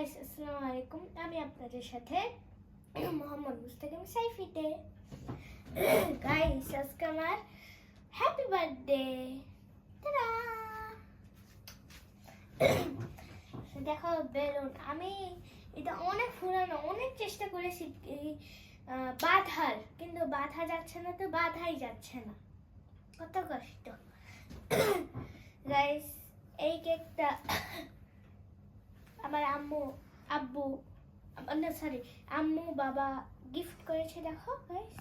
Guys আসসালামু আলাইকুম। আমি আপনাদের সাথে মোহাম্মদ মুস্তাকিম সাইফিতে। গাইস আজকে আমার হ্যাপি বার্থডে। তারা দেখো বেলুন, আমি এটা অনেক পুরানো, অনেক চেষ্টা করেছি বাঁধার, কিন্তু বাঁধা যাচ্ছে না, তো বাঁধাই যাচ্ছে না, কত কষ্ট। গাইস এই কেকটা আমার আব্বু আম্মু বাবা গিফট করেছে। দেখো গাইস,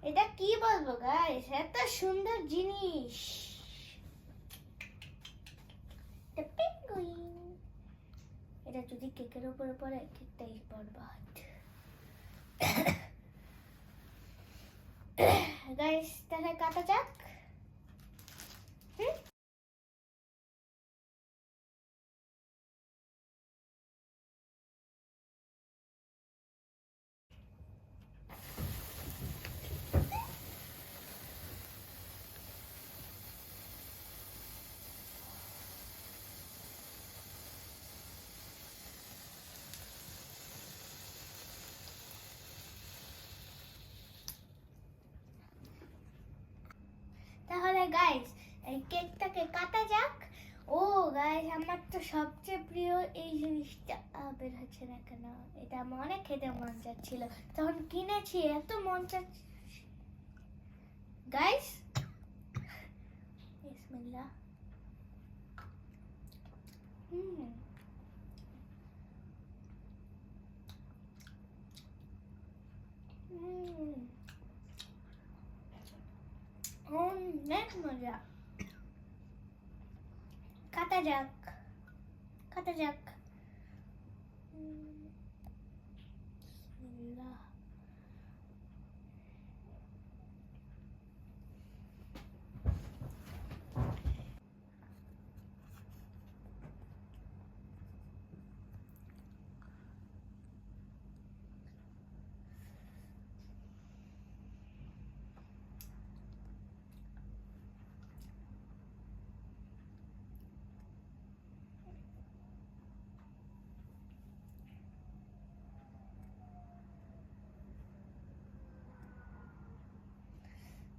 এটা কি বলবো গাইস, এত সুন্দর জিনিস। এটা পেঙ্গুইন, এটা যদি কেকের উপরে পড়ে কেকটাই বরবাদ। গাইস তাহলে কাটা যাক। তাহলে গাইস এই কেকটাকে কাটা যাক। ও গাইস, আমার তো সবচেয়ে প্রিয় এই জিনিসটা বের হচ্ছে না কেন? এটা আমার অনেক খেতে মন চাচ্ছিল, তখন কিনেছি, এত মন চাচ্ছে। গাইস বিসমিল্লাহ। অনেক মজা। কাটা যাক, কাটা যাক। বিসমিল্লাহ।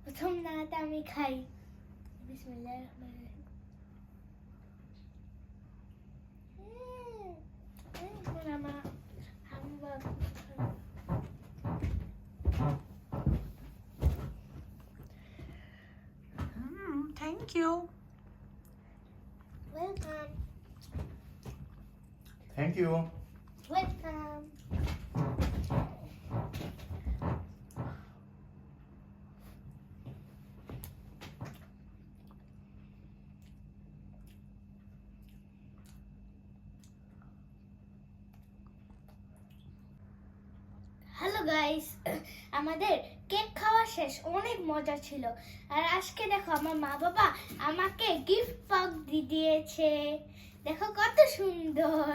প্রথম নাটা আমি খাই। বিসমিল্লাহির রহমানির রহিম। Thank you. Welcome. Thank you. Welcome. Hello guys, আমাদের কেক খাওয়া শেষ, অনেক মজা ছিল। আর আজকে দেখো আমার মা বাবা আমাকে গিফট বক্স দিয়েছে, দেখো কত সুন্দর।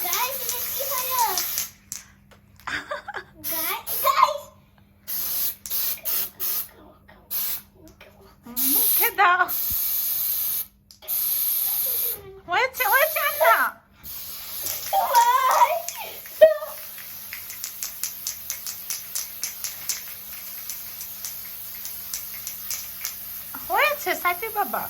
গাইস এটা কি হলো? গাইস মুখে দাও। হয়েছে হয়েছে না? হয়েছে সাইফি বাবা।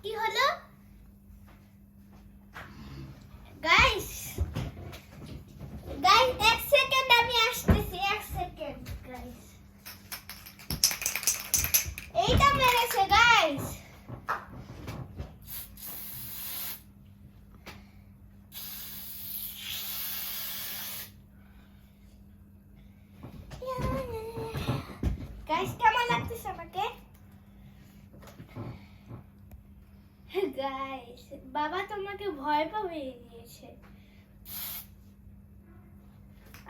কি হলো গাইস? গাইস এক সেকেন্ড, আমি আসতেছি, এক সেকেন্ড গাইস। এইটা মেরেছে গাইস। গাইস কেমন লাগতেছে আমাকে? গাইস বাবা তোমাকে ভয় পাইয়ে দিয়েছে,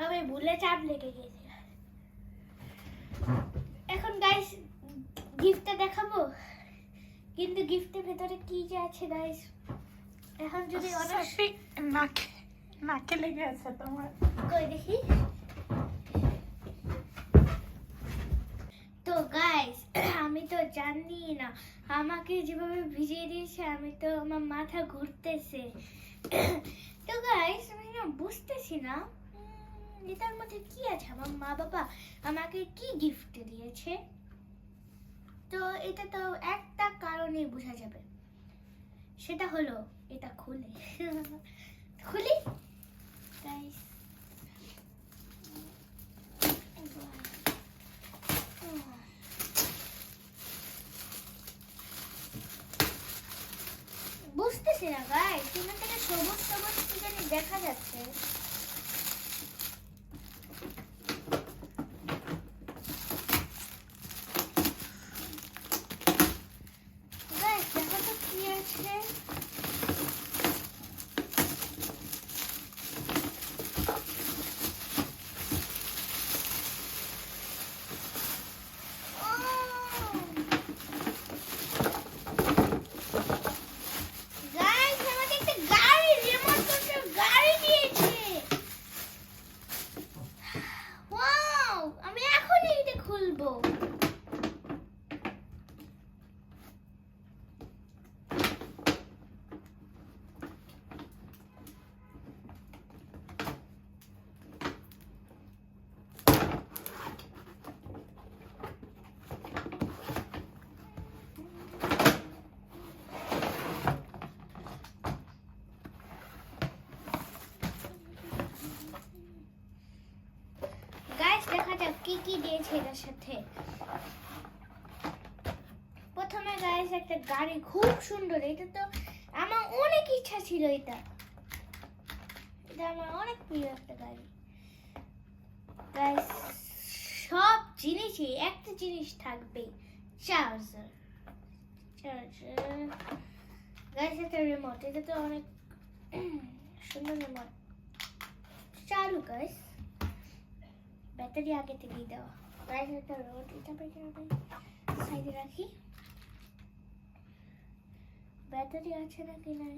আমি ভুলে চাপ লেগে গেছে। এখন গাইস গিফটটা দেখাবো, কিন্তু গিফটের ভেতরে কি যে আছে গাইস, এখন যদি অনেক সাইফি নাকে নাকে লেগে আছে তোমার। কই দেখি। তো গাইস আমি তো জানি না, আমাকে যেভাবে ভিজিয়ে দিয়েছে আমি তো আমার মাথা ঘুরতেছে। তো গাইস আমি না বুঝতেছি না এটার মধ্যে কি আছে। আমার মা বাবা আমাকে কি গিফট দিয়েছে, তো এটা তো একটা কারণে বোঝা যাবে, সেটা হলো এটা খুলে খুলি গাইস। বুঝতেছি না গাইস, এখান থেকে সবুজ সবুজ কি জানি দেখা যাচ্ছে। গাইস দেখো তো কি আছে। গাইস আমাকে একটা গাড়ি, রিমোট কন্ট্রোল গাড়ি দিয়েছে। ওয়াও, আমি এখনই এটা খুলবো। গাইস দেখা যাক কি কি দিয়েছে এটার সাথে। প্রথমে গাইস একটা গাড়ি, খুব সুন্দর। এটা তো আমার অনেক ইচ্ছা ছিল, এটা আমার অনেক প্রিয় একটা গাড়ি। গাইস সব জিনিসই একটা জিনিস থাকবে, চার্জার। গাইস একটা রিমোট, এটা তো অনেক সুন্দর রিমোট। চালু গাইস, ব্যাটারি আগে থেকেই দেওয়া। গাইস একটা রোড, এটা সাইডে রাখি। ব্যাটারি আছে নাকি নাই।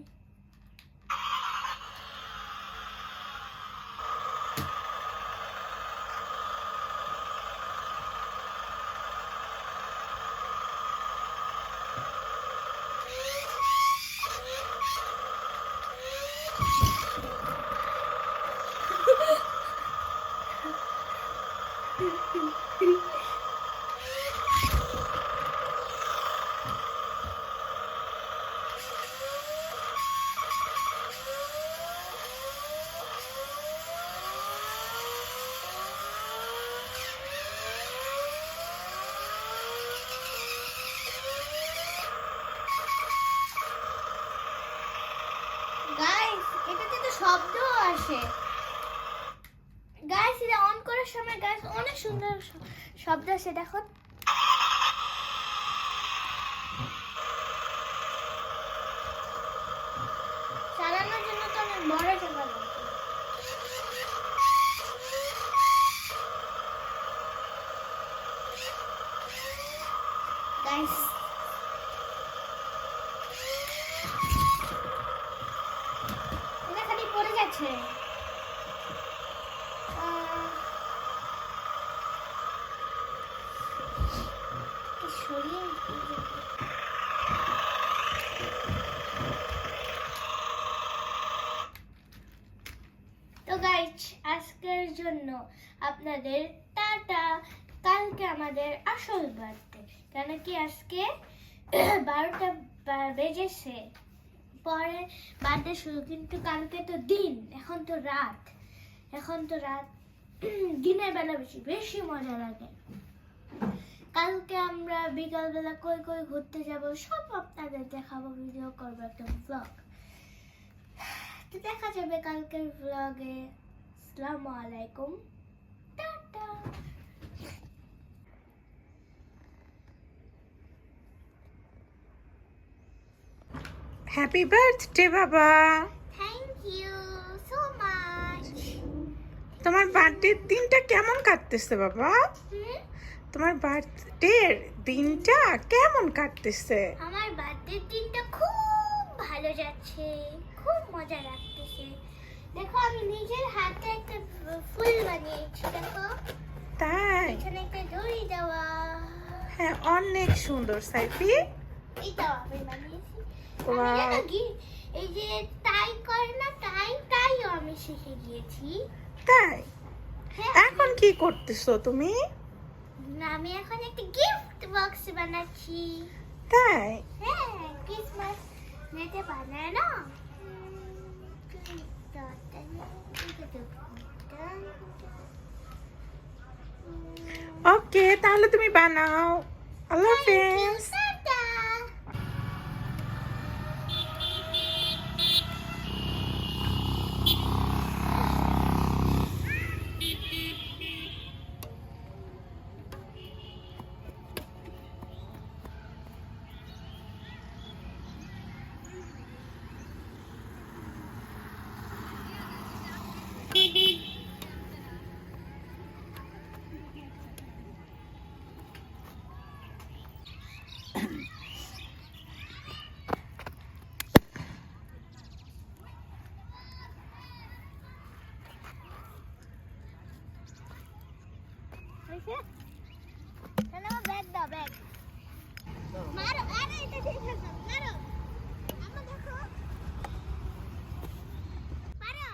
গাইস এটাতে তো শব্দও আসে। গাইস এটা অন করার সময় গাইস অনেক সুন্দর শব্দ আসে, দেখো। চালানোর জন্য তো অনেক বড় টাকা লাগবে। গাইস এটা খালি পড়ে যাচ্ছে। সরিয়ে তো গাইস আজকের জন্য আপনাদের টাটা। কালকে আমাদের আসল বার্থডে, কেন কি আজকে 12টা বেজেছে, পরে বার্থডে শুরু, কিন্তু কালকে তো দিন, এখন তো রাত। দিনের বেলা বেশি বেশি মজা লাগে। কালকে আমরা বিকালবেলা কই কই ঘুরতে যাব সব আপনাদের দেখাবো, ভিডিও করবো, একটা ব্লগ। তো দেখা যাবে কালকের ব্লগে। আসসালামু আলাইকুম, টাটা। হ্যাপি বার্থডে বাবা। Thank you so much. তোমার বার্থডের দিনটা কেমন কাটতেছে বাবা? তোমার বার্থডের দিনটা কেমন কাটতেছে? আমার বার্থডের দিনটা খুব ভালো যাচ্ছে, খুব মজা লাগতেছে। দেখো আমি নিজের হাতে একটা ফুল বানিয়েছি দেখো তাই? এখানে একটা দড়ি দেওয়া হ্যাঁ, অনেক সুন্দর সাইফি। এটাও আমি বানিয়েছি আমি Wow. জানো কি এই যে টাই করে না টাইও আমি শিখে গিয়েছি তাই? হ্যাঁ এখন কি করতেছো তুমি? না, আমি এখন একটা গিফট বক্স বানাচ্ছি তাই? হ্যাঁ ক্রিসমাস নেটে বানায় না ওকে, তাহলে তুমি বানাও। আল্লাহ হাফেজ। ব্যাগ দাও ব্যাগ মারো আরে এটা ঠিক না মারো আমা দেখো পারো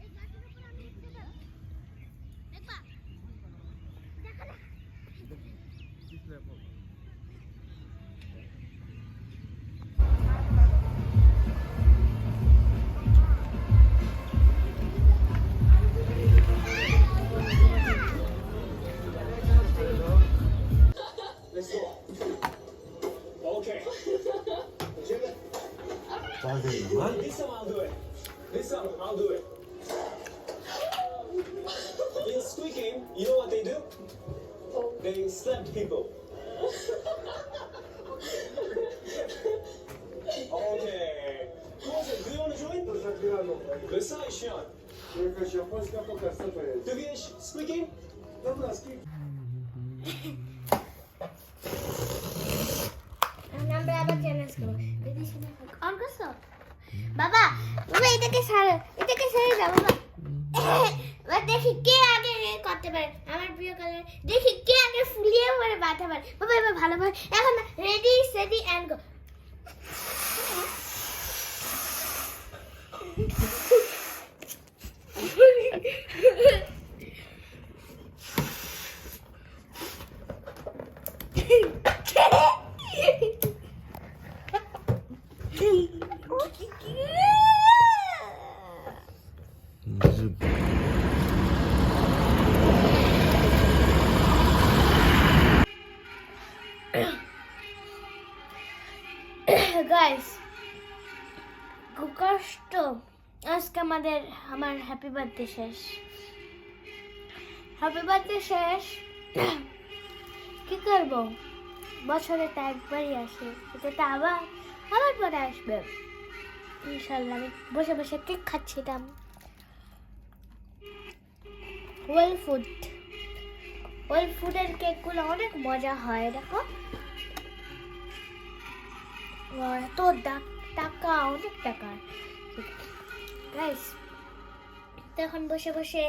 এই গাছের উপর আমি উঠতে পারো দেখবা দেখো না Okay. This time I'll do it. This time I'll do it. In Squid Game, you know what they do? They slap people. Okay. Who was it? Do you want to join? Besides Sean. To finish Squid Game? আমরা আবার challenge করব দিদি শুনে on করছো বাবা বাবা এটাকে ছেড়ে দাও বাবা এবার দেখি কে আগে করতে পারে আমার প্রিয় কালার দেখি কে আগে ফুলিয়ে পরে বাঁধতে পারে বাবা এবার ভালো ভালো এখন রেডি সেটি এন্ড গো গাইস খুব কষ্ট আজকে আমার হ্যাপি বার্থডে শেষ কি করব বছরে তো একবারই আসে এটা তো আবার পরে আসবে ইনশাল্লাহ আমি বসে বসে কেক খাচ্ছিলাম ওয়েল ফুডের কেকগুলো অনেক মজা হয় দেখো তো টাকা অনেক টাকা গাইস তো এখন বসে বসে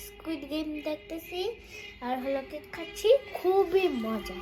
স্কুইড গেম দেখতেছি আর হলো কেক খাচ্ছি খুবই মজা